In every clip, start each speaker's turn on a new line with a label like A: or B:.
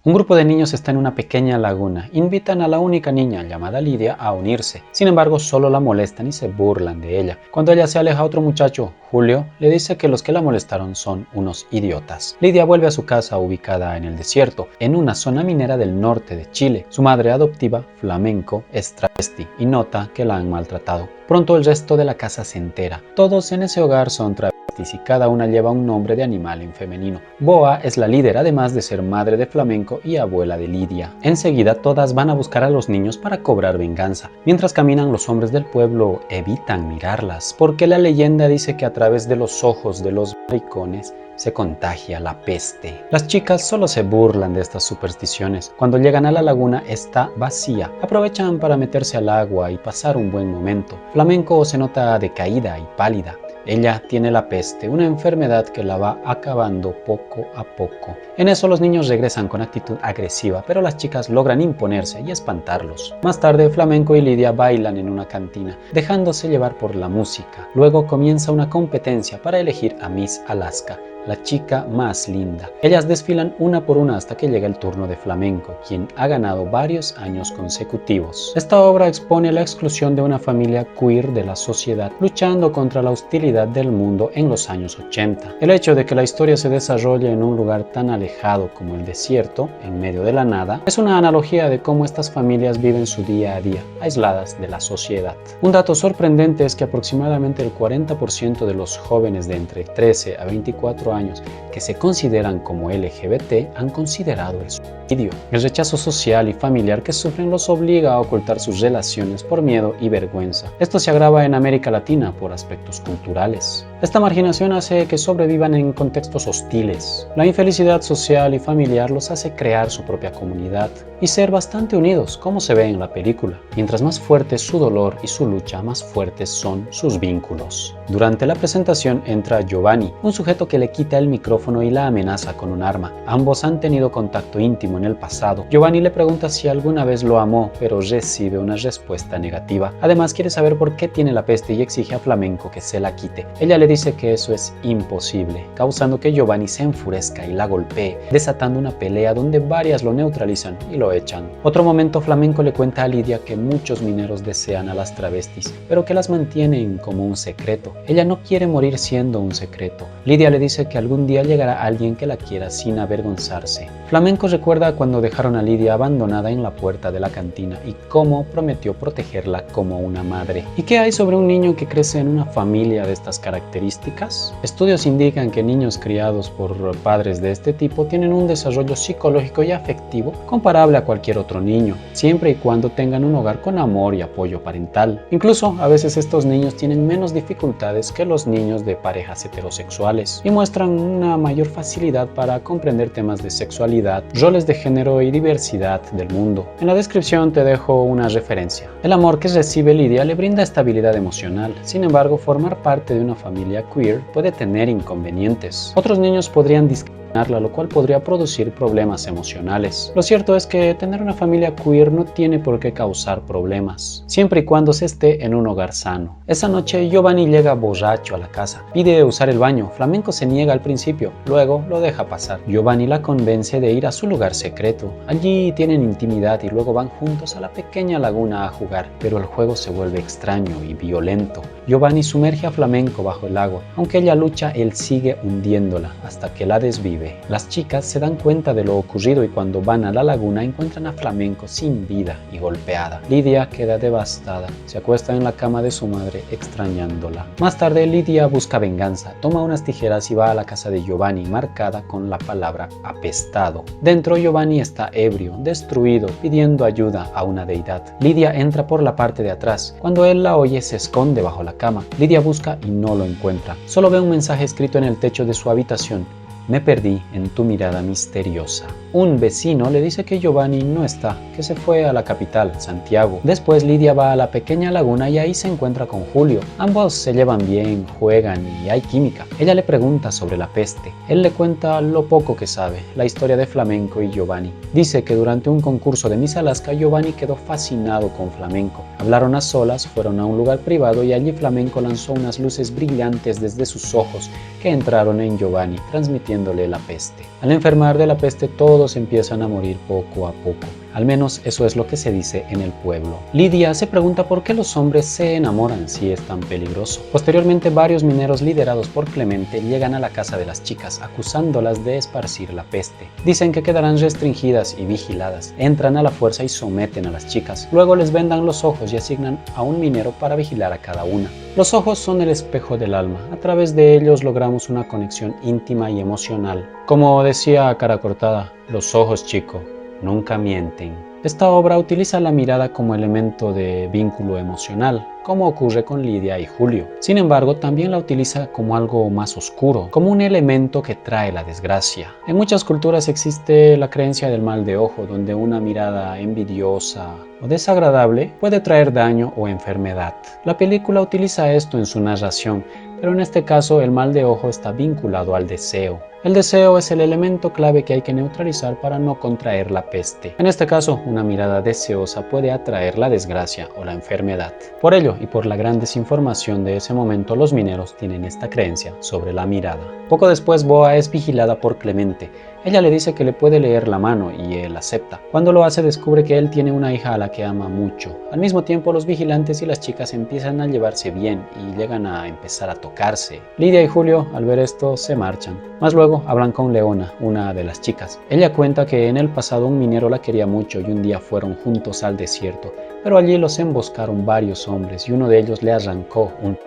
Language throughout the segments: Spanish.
A: Un grupo de niños está en una pequeña laguna. Invitan a la única niña, llamada Lidia, a unirse. Sin embargo, solo la molestan y se burlan de ella. Cuando ella se aleja, otro muchacho, Julio, le dice que los que la molestaron son unos idiotas. Lidia vuelve a su casa ubicada en el desierto, en una zona minera del norte de Chile. Su madre adoptiva, Flamenco, es travesti y nota que la han maltratado. Pronto el resto de la casa se entera. Todos en ese hogar son travestis y cada una lleva un nombre de animal en femenino. Boa es la líder, además de ser madre de Flamenco y abuela de Lidia. Enseguida todas van a buscar a los niños para cobrar venganza. Mientras caminan, los hombres del pueblo evitan mirarlas, porque la leyenda dice que a través de los ojos de los maricones se contagia la peste. Las chicas solo se burlan de estas supersticiones. Cuando llegan a la laguna está vacía. Aprovechan para meterse al agua y pasar un buen momento. Flamenco se nota decaída y pálida. Ella tiene la peste, una enfermedad que la va acabando poco a poco. En eso los niños regresan con actitud agresiva, pero las chicas logran imponerse y espantarlos. Más tarde, Flamenco y Lidia bailan en una cantina, dejándose llevar por la música. Luego comienza una competencia para elegir a Miss Alaska, la chica más linda. Ellas desfilan una por una hasta que llega el turno de Flamenco, quien ha ganado varios años consecutivos. Esta obra expone la exclusión de una familia queer de la sociedad, luchando contra la hostilidad del mundo en los años 80. El hecho de que la historia se desarrolle en un lugar tan alejado como el desierto, en medio de la nada, es una analogía de cómo estas familias viven su día a día, aisladas de la sociedad. Un dato sorprendente es que aproximadamente el 40% de los jóvenes de entre 13 a 24 años que se consideran como LGBT han considerado el suicidio. El rechazo social y familiar que sufren los obliga a ocultar sus relaciones por miedo y vergüenza. Esto se agrava en América Latina por aspectos culturales. Esta marginación hace que sobrevivan en contextos hostiles. La infelicidad social y familiar los hace crear su propia comunidad y ser bastante unidos, como se ve en la película. Mientras más fuerte es su dolor y su lucha, más fuertes son sus vínculos. Durante la presentación entra Giovanni, un sujeto que le quita el micrófono y la amenaza con un arma. Ambos han tenido contacto íntimo en el pasado. Giovanni le pregunta si alguna vez lo amó, pero recibe una respuesta negativa. Además, quiere saber por qué tiene la peste y exige a Flamenco que se la quite. Ella le dice que eso es imposible, causando que Giovanni se enfurezca y la golpee, desatando una pelea donde varias lo neutralizan y lo echan. Otro momento, Flamenco le cuenta a Lidia que muchos mineros desean a las travestis, pero que las mantienen como un secreto. Ella no quiere morir siendo un secreto. Lidia le dice que algún día llegará alguien que la quiera sin avergonzarse. Flamenco recuerda cuando dejaron a Lidia abandonada en la puerta de la cantina y cómo prometió protegerla como una madre. ¿Y qué hay sobre un niño que crece en una familia de estas características? Estudios indican que niños criados por padres de este tipo tienen un desarrollo psicológico y afectivo comparable a cualquier otro niño, siempre y cuando tengan un hogar con amor y apoyo parental. Incluso, a veces estos niños tienen menos dificultades que los niños de parejas heterosexuales y muestran una mayor facilidad para comprender temas de sexualidad, roles de género y diversidad del mundo. En la descripción te dejo una referencia. El amor que recibe Lidia le brinda estabilidad emocional. Sin embargo, formar parte de una familia queer puede tener inconvenientes. Otros niños podrían discriminarla, lo cual podría producir problemas emocionales. Lo cierto es que tener una familia queer no tiene por qué causar problemas, siempre y cuando se esté en un hogar sano. Esa noche Giovanni llega borracho a la casa, pide usar el baño. Flamenco se niega al principio, luego lo deja pasar. Giovanni la convence de ir a su lugar secreto. Allí tienen intimidad y luego van juntos a la pequeña laguna a jugar, pero el juego se vuelve extraño y violento. Giovanni sumerge a Flamenco bajo el agua. Aunque ella lucha, él sigue hundiéndola hasta que la desvive. Las chicas se dan cuenta de lo ocurrido y cuando van a la laguna encuentran a Flamenco sin vida y golpeada. Lidia queda devastada. Se acuesta en la cama de su madre extrañándola. Más tarde, Lidia busca venganza. Toma unas tijeras y va a la casa de Giovanni marcada con la palabra apestado. Dentro, Giovanni está ebrio, destruido, pidiendo ayuda a una deidad. Lidia entra por la parte de atrás. Cuando él la oye, se esconde bajo la cama. Lidia busca y no lo encuentra. Solo ve un mensaje escrito en el techo de su habitación. Me perdí en tu mirada misteriosa. Un vecino le dice que Giovanni no está, que se fue a la capital, Santiago. Después Lidia va a la pequeña laguna y ahí se encuentra con Julio. Ambos se llevan bien, juegan y hay química. Ella le pregunta sobre la peste. Él le cuenta lo poco que sabe, la historia de Flamenco y Giovanni. Dice que durante un concurso de Miss Alaska, Giovanni quedó fascinado con Flamenco. Hablaron a solas, fueron a un lugar privado y allí Flamenco lanzó unas luces brillantes desde sus ojos que entraron en Giovanni, transmitiendo transmitiéndole la peste. Al enfermar de la peste, todos empiezan a morir poco a poco. Al menos eso es lo que se dice en el pueblo. Lidia se pregunta por qué los hombres se enamoran si es tan peligroso. Posteriormente, varios mineros liderados por Clemente llegan a la casa de las chicas, acusándolas de esparcir la peste. Dicen que quedarán restringidas y vigiladas. Entran a la fuerza y someten a las chicas. Luego les vendan los ojos y asignan a un minero para vigilar a cada una. Los ojos son el espejo del alma. A través de ellos logramos una conexión íntima y emocional. Como decía Cara Cortada, los ojos, chico, nunca mienten. Esta obra utiliza la mirada como elemento de vínculo emocional, como ocurre con Lidia y Julio. Sin embargo, también la utiliza como algo más oscuro, como un elemento que trae la desgracia. En muchas culturas existe la creencia del mal de ojo, donde una mirada envidiosa o desagradable puede traer daño o enfermedad. La película utiliza esto en su narración, pero en este caso el mal de ojo está vinculado al deseo. El deseo es el elemento clave que hay que neutralizar para no contraer la peste. En este caso, una mirada deseosa puede atraer la desgracia o la enfermedad. Por ello, y por la gran desinformación de ese momento, los mineros tienen esta creencia sobre la mirada. Poco después, Boa es vigilada por Clemente. Ella le dice que le puede leer la mano y él acepta. Cuando lo hace, descubre que él tiene una hija a la que ama mucho. Al mismo tiempo, los vigilantes y las chicas empiezan a llevarse bien y llegan a empezar a tocarse. Lidia y Julio, al ver esto, se marchan. Más luego, hablan con Leona, una de las chicas. Ella cuenta que en el pasado un minero la quería mucho y un día fueron juntos al desierto, pero allí los emboscaron varios hombres y uno de ellos le arrancó un...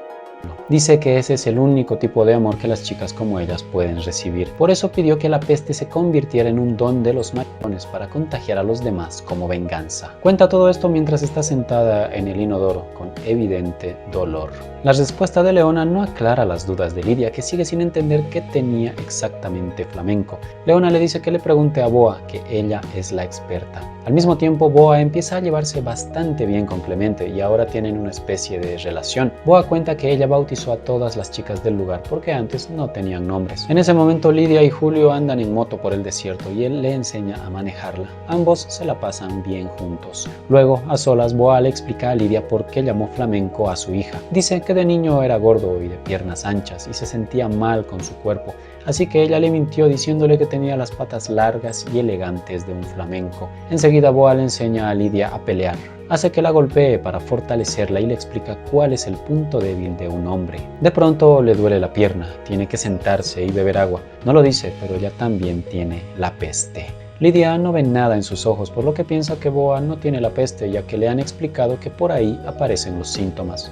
A: Dice que ese es el único tipo de amor que las chicas como ellas pueden recibir. Por eso pidió que la peste se convirtiera en un don de los maricones para contagiar a los demás como venganza. Cuenta todo esto mientras está sentada en el inodoro con evidente dolor. La respuesta de Leona no aclara las dudas de Lidia, que sigue sin entender qué tenía exactamente flamenco. Leona le dice que le pregunte a Boa, que ella es la experta. Al mismo tiempo, Boa empieza a llevarse bastante bien con Clemente y ahora tienen una especie de relación. Boa cuenta que ella bautizó a todas las chicas del lugar porque antes no tenían nombres. En ese momento, Lidia y Julio andan en moto por el desierto y él le enseña a manejarla. Ambos se la pasan bien juntos. Luego, a solas, Boa le explica a Lidia por qué llamó flamenco a su hija. Dice que de niño era gordo y de piernas anchas y se sentía mal con su cuerpo, así que ella le mintió diciéndole que tenía las patas largas y elegantes de un flamenco. Enseguida Boa le enseña a Lidia a pelear. Hace que la golpee para fortalecerla y le explica cuál es el punto débil de un hombre. De pronto le duele la pierna, tiene que sentarse y beber agua. No lo dice, pero ella también tiene la peste. Lidia no ve nada en sus ojos, por lo que piensa que Boa no tiene la peste, ya que le han explicado que por ahí aparecen los síntomas.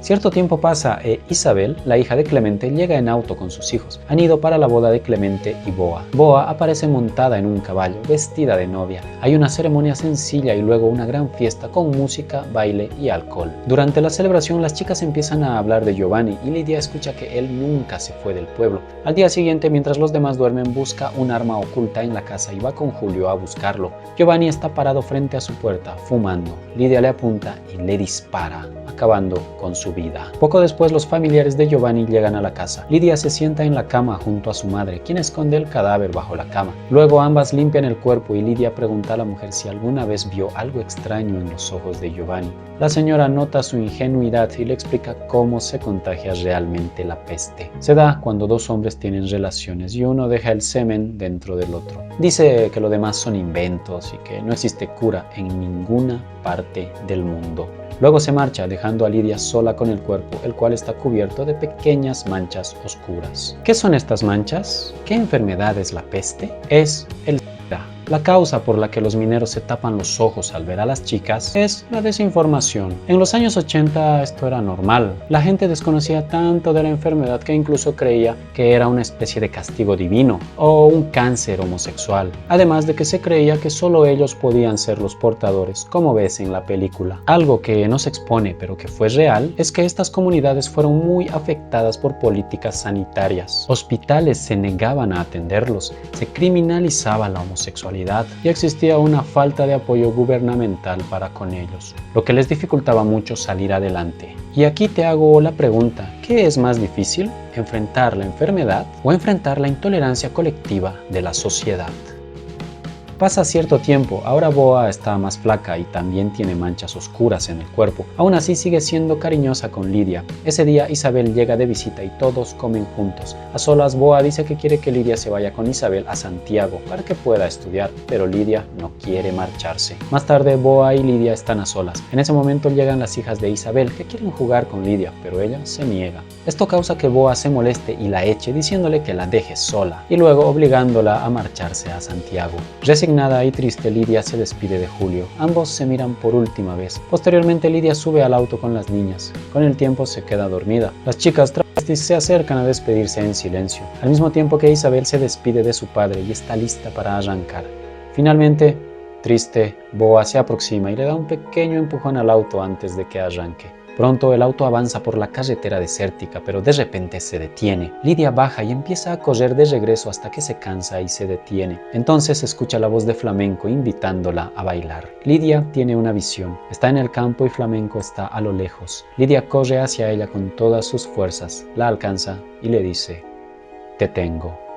A: Cierto tiempo pasa e Isabel, la hija de Clemente, llega en auto con sus hijos. Han ido para la boda de Clemente y Boa. Boa aparece montada en un caballo, vestida de novia. Hay una ceremonia sencilla y luego una gran fiesta con música, baile y alcohol. Durante la celebración, las chicas empiezan a hablar de Giovanni y Lidia escucha que él nunca se fue del pueblo. Al día siguiente, mientras los demás duermen, busca un arma oculta en la casa y va con Julio a buscarlo. Giovanni está parado frente a su puerta, fumando. Lidia le apunta y le dispara, acabando con su vida. Poco después, los familiares de Giovanni llegan a la casa. Lidia se sienta en la cama junto a su madre, quien esconde el cadáver bajo la cama. Luego ambas limpian el cuerpo y Lidia pregunta a la mujer si alguna vez vio algo extraño en los ojos de Giovanni. La señora nota su ingenuidad y le explica cómo se contagia realmente la peste. Se da cuando dos hombres tienen relaciones y uno deja el semen dentro del otro. Dice que lo demás son inventos y que no existe cura en ninguna parte del mundo. Luego se marcha, dejando a Lidia sola con el cuerpo, el cual está cubierto de pequeñas manchas oscuras. ¿Qué son estas manchas? ¿Qué enfermedad es la peste? Es el SIDA. La causa por la que los mineros se tapan los ojos al ver a las chicas es la desinformación. En los años 80 esto era normal. La gente desconocía tanto de la enfermedad que incluso creía que era una especie de castigo divino o un cáncer homosexual. Además de que se creía que solo ellos podían ser los portadores, como ves en la película. Algo que no se expone pero que fue real es que estas comunidades fueron muy afectadas por políticas sanitarias. Hospitales se negaban a atenderlos, se criminalizaba la homosexualidad y existía una falta de apoyo gubernamental para con ellos, lo que les dificultaba mucho salir adelante. Y aquí te hago la pregunta, ¿qué es más difícil? ¿Enfrentar la enfermedad o enfrentar la intolerancia colectiva de la sociedad? Pasa cierto tiempo, ahora Boa está más flaca y también tiene manchas oscuras en el cuerpo. Aún así sigue siendo cariñosa con Lidia. Ese día Isabel llega de visita y todos comen juntos. A solas Boa dice que quiere que Lidia se vaya con Isabel a Santiago para que pueda estudiar, pero Lidia no quiere marcharse. Más tarde Boa y Lidia están a solas. En ese momento llegan las hijas de Isabel que quieren jugar con Lidia, pero ella se niega. Esto causa que Boa se moleste y la eche diciéndole que la deje sola y luego obligándola a marcharse a Santiago. Resignada y triste, Lidia se despide de Julio. Ambos se miran por última vez. Posteriormente, Lidia sube al auto con las niñas. Con el tiempo se queda dormida. Las chicas travestis se acercan a despedirse en silencio, al mismo tiempo que Isabel se despide de su padre y está lista para arrancar. Finalmente, triste, Boa se aproxima y le da un pequeño empujón al auto antes de que arranque. Pronto el auto avanza por la carretera desértica, pero de repente se detiene. Lidia baja y empieza a correr de regreso hasta que se cansa y se detiene. Entonces escucha la voz de Flamenco invitándola a bailar. Lidia tiene una visión. Está en el campo y Flamenco está a lo lejos. Lidia corre hacia ella con todas sus fuerzas, la alcanza y le dice: "Te tengo".